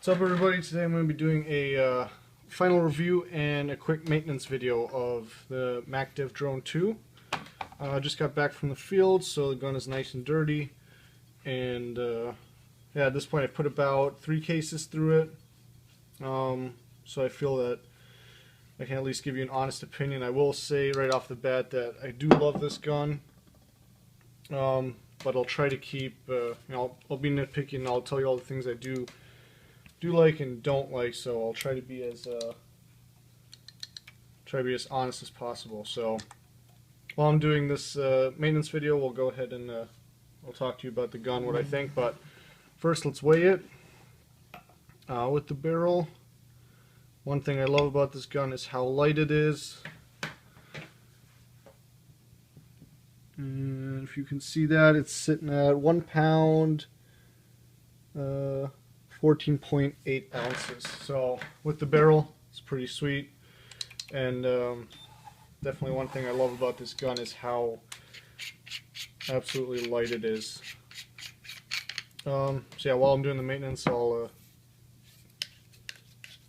What's up, everybody? Today I'm going to be doing a final review and a quick maintenance video of the MacDev Drone 2. I just got back from the field, so the gun is nice and dirty, and yeah, at this point I put about 3 cases through it, so I feel that I can at least give you an honest opinion. I will say right off the bat that I do love this gun, but I'll try to keep, I'll be nitpicky and I'll tell you all the things I do like and don't like, so I'll try to be as honest as possible. So while I'm doing this maintenance video, we'll go ahead and I'll talk to you about the gun, what I think. But first, let's weigh it with the barrel. One thing I love about this gun is how light it is. And if you can see that, it's sitting at 1 pound, 14.8 ounces. So with the barrel, it's pretty sweet. And definitely one thing I love about this gun is how absolutely light it is. So yeah, while I'm doing the maintenance, I'll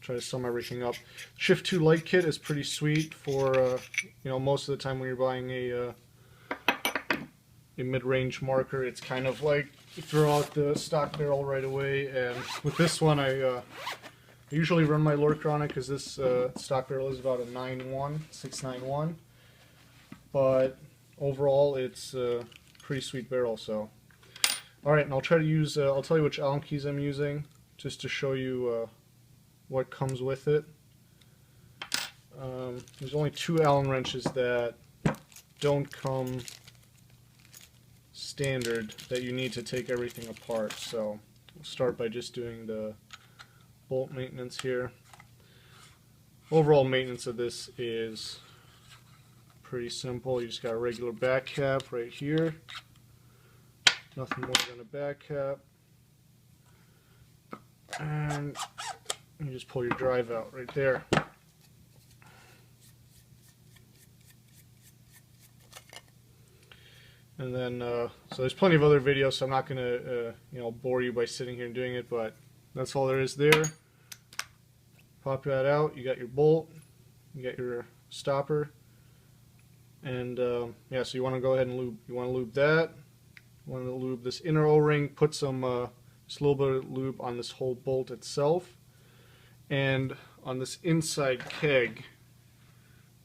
try to sum everything up. Shift 2 light kit is pretty sweet for most of the time when you're buying a mid-range marker. It's kind of like you throw out the stock barrel right away, and with this one I usually run my lurker on it because this stock barrel is about a 691, but overall it's a pretty sweet barrel. So alright, and I'll try to use I'll tell you which Allen keys I'm using just to show you what comes with it. There's only 2 Allen wrenches that don't come standard, that you need to take everything apart. So we'll start by just doing the bolt maintenance here. Overall maintenance of this is pretty simple. You just got a regular back cap right here, nothing more than a back cap, and you just pull your drive out right there. And then, so there's plenty of other videos, so I'm not going to, bore you by sitting here and doing it, but that's all there is there. Pop that out, you got your bolt, you got your stopper, and yeah, so you want to go ahead and lube. You want to lube that, you want to lube this inner O-ring, put some, just a little bit of lube on this whole bolt itself, and on this inside keg,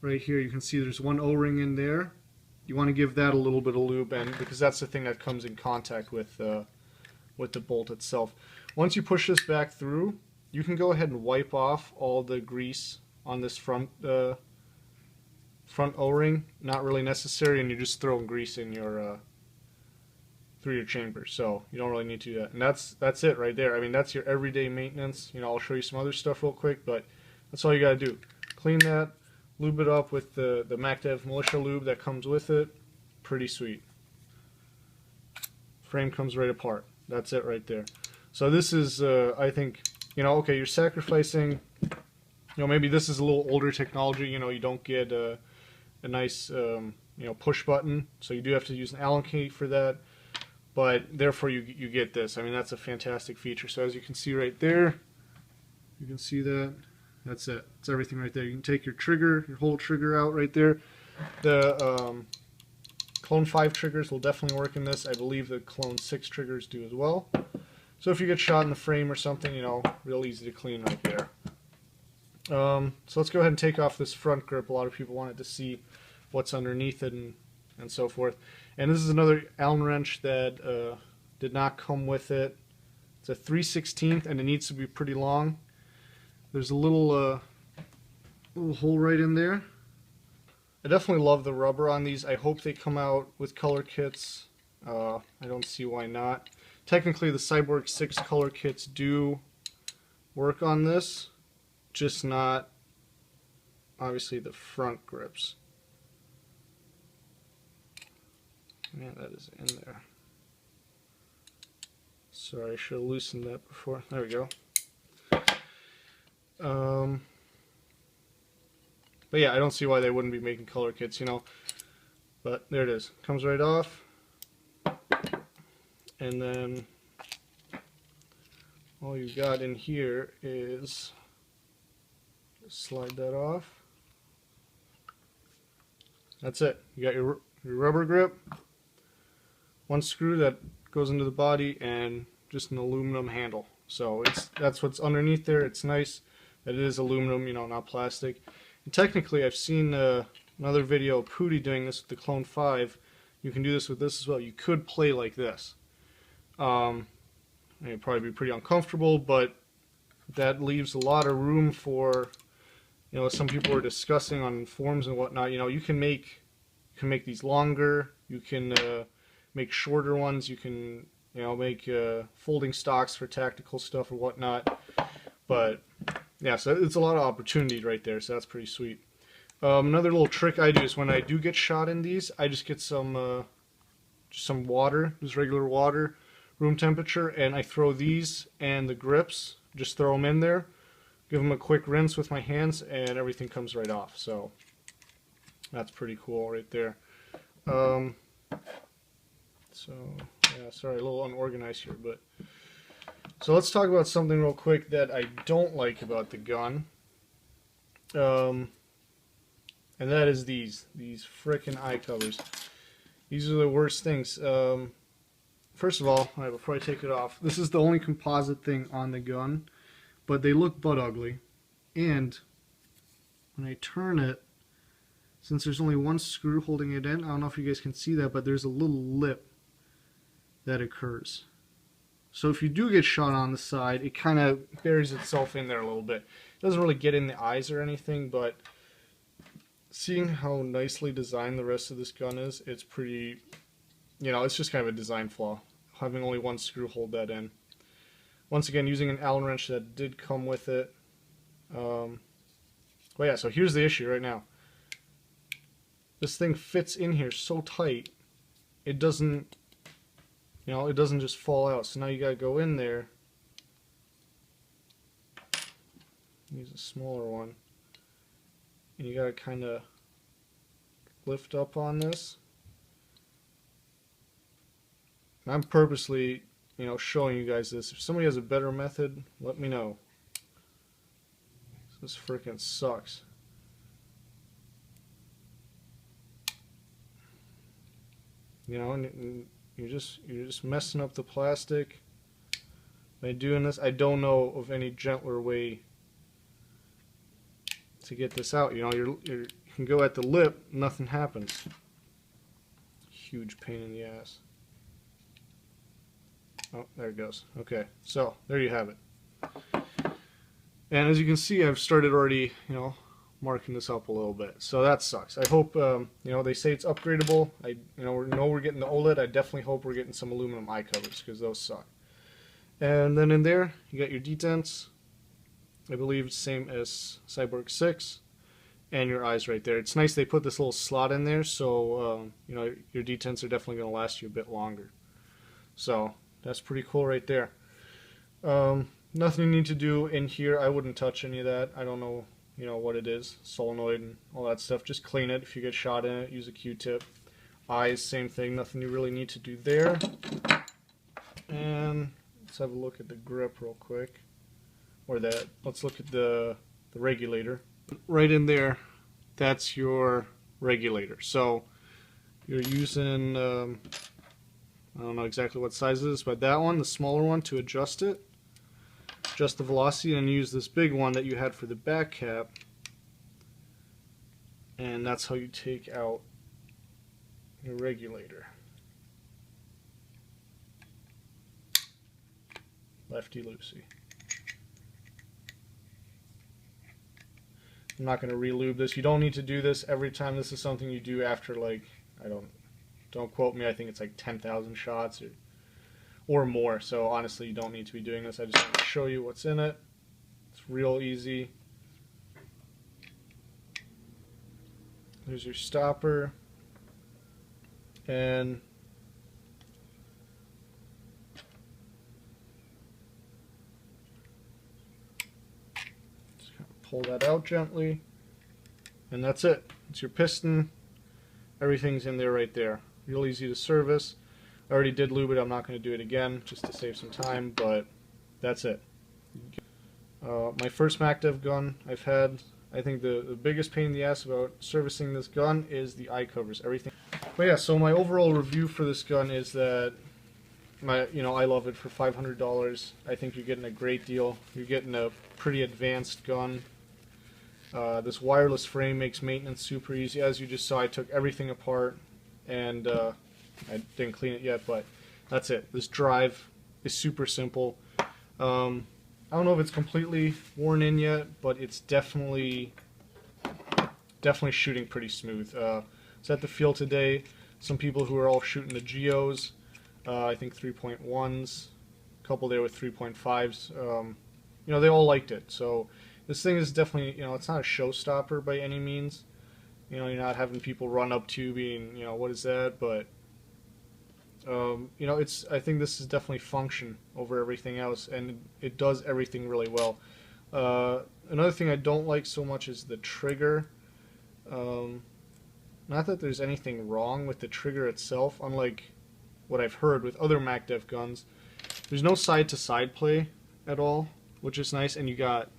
right here, you can see there's 1 O-ring in there. You want to give that a little bit of lube, and because that's the thing that comes in contact with the bolt itself. Once you push this back through, you can go ahead and wipe off all the grease on this front O-ring. Not really necessary, and you're just throwing grease in your through your chamber, so you don't really need to do that. And that's it right there. I mean, that's your everyday maintenance. I'll show you some other stuff real quick, but that's all you got to do. Clean that. Lube it up with the MacDev Militia lube that comes with it. Pretty sweet. Frame comes right apart. That's it right there. So this is, I think, okay, you're sacrificing, maybe this is a little older technology, you don't get a nice, push button, so you do have to use an Allen key for that, but therefore you get this. I mean, that's a fantastic feature. So as you can see right there, you can see that. That's it. It's everything right there. You can take your trigger, your whole trigger out right there. The Clone 5 triggers will definitely work in this. I believe the Clone 6 triggers do as well. So if you get shot in the frame or something, real easy to clean right there. So let's go ahead and take off this front grip. A lot of people wanted to see what's underneath it and so forth. And this is another Allen wrench that did not come with it. It's a 3/16 and it needs to be pretty long. There's a little hole right in there. I definitely love the rubber on these. I hope they come out with color kits. I don't see why not. Technically, the Cyborg 6 color kits do work on this, just not, obviously, the front grips. Man, that is in there. Sorry, I should have loosened that before. There we go. But yeah, I don't see why they wouldn't be making color kits, But there it is. Comes right off. And then all you got in here is, slide that off. That's it. You got your rubber grip, one screw that goes into the body, and just an aluminum handle. So that's what's underneath there. It's nice that it is aluminum, you know, not plastic. And technically, I've seen another video of Pooty doing this with the Clone 5. You can do this with this as well. You could play like this. It'd probably be pretty uncomfortable, but that leaves a lot of room for, you know, some people are discussing on forums and whatnot. You know, you can make these longer. You can make shorter ones. You can, you know, make folding stocks for tactical stuff or whatnot. But yeah, so it's a lot of opportunity right there. So that's pretty sweet. Another little trick I do is when I do get shot in these, I just get some water, just regular water, room temperature, and I throw these and the grips, just throw them in there, give them a quick rinse with my hands, and everything comes right off. So that's pretty cool right there. So yeah, sorry, a little unorganized here, but so let's talk about something real quick that I don't like about the gun. And that is these frickin' eye covers. These are the worst things. First of all, before I take it off, this is the only composite thing on the gun, but they look butt ugly. And when I turn it, since there's only one screw holding it in, I don't know if you guys can see that, but there's a little lip that occurs. So if you do get shot on the side, it kind of buries itself in there a little bit. It doesn't really get in the eyes or anything, but seeing how nicely designed the rest of this gun is, it's pretty, you know, it's just kind of a design flaw, having only one screw hold that in. Once again, using an Allen wrench that did come with it. Well, yeah, so here's the issue right now. This thing fits in here so tight, it doesn't, you know, it doesn't just fall out. So now you gotta go in there, use a smaller one, and you gotta kind of lift up on this. And I'm purposely, you know, showing you guys this. If somebody has a better method, let me know. This freaking sucks. You know, and you're just messing up the plastic by doing this. I don't know of any gentler way to get this out. You know, you can go at the lip, nothing happens. Huge pain in the ass. Oh, there it goes. Okay, so there you have it. And as you can see, I've started already, you know, marking this up a little bit. So that sucks. I hope, you know, they say it's upgradable. I know we're getting the OLED. I definitely hope we're getting some aluminum eye covers, because those suck. And then in there, you got your detents. I believe it's same as Cyborg 6. And your eyes right there. It's nice they put this little slot in there, so, you know, your detents are definitely going to last you a bit longer. So that's pretty cool right there. Nothing you need to do in here. I wouldn't touch any of that. I don't know, you know, what it is. Solenoid and all that stuff. Just clean it. If you get shot in it, use a Q-tip. Eyes, same thing. Nothing you really need to do there. And let's have a look at the grip real quick. Or that. Let's look at the regulator. Right in there, that's your regulator. So you're using, I don't know exactly what size it is, but that one, the smaller one, to adjust it. Adjust the velocity, and use this big one that you had for the back cap, and that's how you take out your regulator. Lefty loosey. I'm not going to re-lube this. You don't need to do this every time. This is something you do after, like, don't quote me, I think it's like 10,000 shots or more. So honestly, you don't need to be doing this. I just want to show you what's in it. It's real easy. There's your stopper, and just kind of pull that out gently, and that's it. It's your piston. Everything's in there right there. Real easy to service. I already did lube it. I'm not going to do it again just to save some time, but that's it. My first MacDev gun I've had. I think the biggest pain in the ass about servicing this gun is the eye covers, everything. But yeah, so my overall review for this gun is that I love it for $500. I think you're getting a great deal. You're getting a pretty advanced gun. This wireless frame makes maintenance super easy. As you just saw, I took everything apart, and I didn't clean it yet, but that's it. This drive is super simple. I don't know if it's completely worn in yet, but it's definitely shooting pretty smooth. It's at the field today. Some people who are all shooting the Geos, I think 3.1s, a couple there with 3.5s. They all liked it. So this thing is definitely, it's not a showstopper by any means. You're not having people run up to you being, what is that? But I think this is definitely function over everything else, and it does everything really well. Another thing I don't like so much is the trigger. Not that there's anything wrong with the trigger itself, unlike what I've heard with other MacDev guns. There's no side-to-side play at all, which is nice, and you got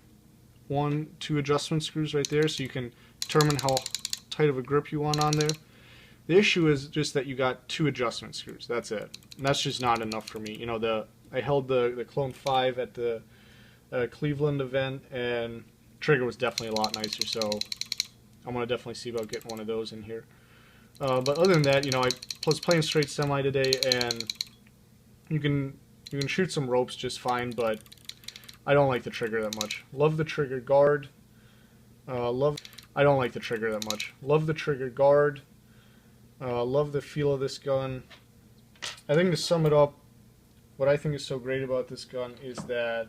2 adjustment screws right there, so you can determine how tight of a grip you want on there. The issue is just that you got 2 adjustment screws. That's it. And that's just not enough for me. I held the Clone 5 at the Cleveland event, and trigger was definitely a lot nicer. So I'm gonna definitely see about getting one of those in here. But other than that, I was playing straight semi today, and you can shoot some ropes just fine. But I don't like the trigger that much. Love the trigger guard. I don't like the trigger that much. Love the trigger guard. Love the feel of this gun. I think to sum it up, what I think is so great about this gun is that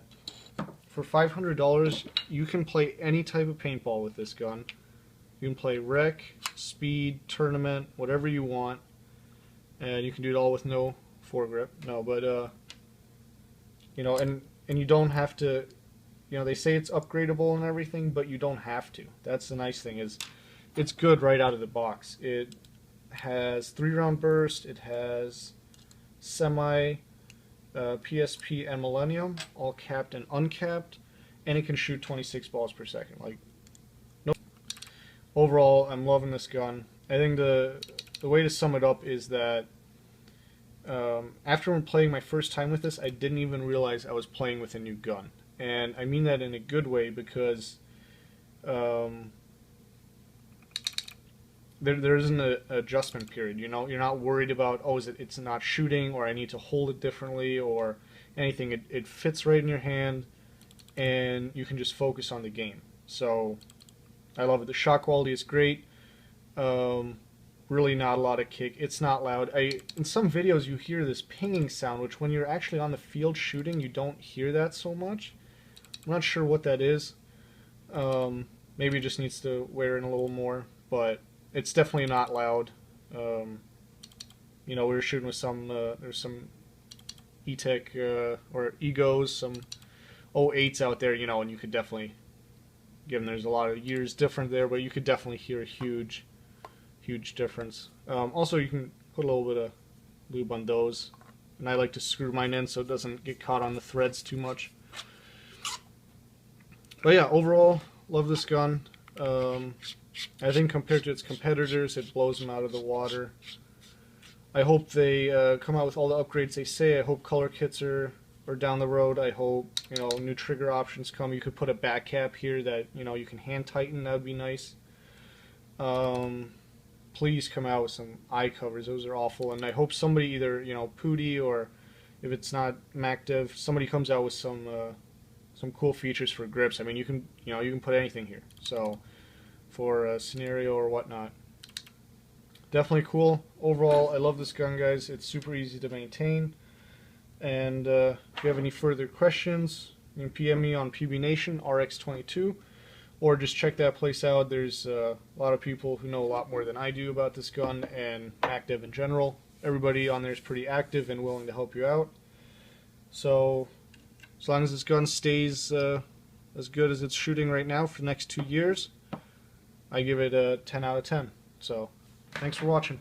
for $500 you can play any type of paintball with this gun. You can play rec, speed, tournament, whatever you want, and you can do it all with no foregrip. No, but and you don't have to. They say it's upgradable and everything, but you don't have to. That's the nice thing, is it's good right out of the box. It has 3-round burst, it has semi, PSP, and Millennium, all capped and uncapped, and it can shoot 26 balls per second. Overall, I'm loving this gun. I think the way to sum it up is that after playing my first time with this, I didn't even realize I was playing with a new gun. And I mean that in a good way, because there isn't an adjustment period. You're not worried about, it's not shooting, or I need to hold it differently, or anything. It fits right in your hand, and you can just focus on the game. So I love it. The shot quality is great. Really not a lot of kick. It's not loud. In some videos you hear this pinging sound, which when you're actually on the field shooting, you don't hear that so much. I'm not sure what that is. Maybe it just needs to wear in a little more, but it's definitely not loud. We were shooting with there's some E-Tech or Egos, some 08s out there, and you could definitely, given there's a lot of years different there, but you could definitely hear a huge difference. Also, you can put a little bit of lube on those, and I like to screw mine in so it doesn't get caught on the threads too much. But yeah, overall, love this gun. I think compared to its competitors, it blows them out of the water. I hope they come out with all the upgrades they say. I hope color kits are down the road. I hope new trigger options come. You could put a back cap here that you can hand tighten. That would be nice. Please come out with some eye covers. Those are awful. And I hope somebody, either Pooty, or if it's not MacDev, somebody comes out with some cool features for grips. I mean, you can put anything here. So for a scenario or whatnot, definitely cool. Overall, I love this gun, guys. It's super easy to maintain. And if you have any further questions, you can PM me on PB Nation RX22, or just check that place out. There's a lot of people who know a lot more than I do about this gun and MacDev in general. Everybody on there is pretty active and willing to help you out. So as long as this gun stays as good as it's shooting right now for the next 2 years, I give it a 10 out of 10. So thanks for watching.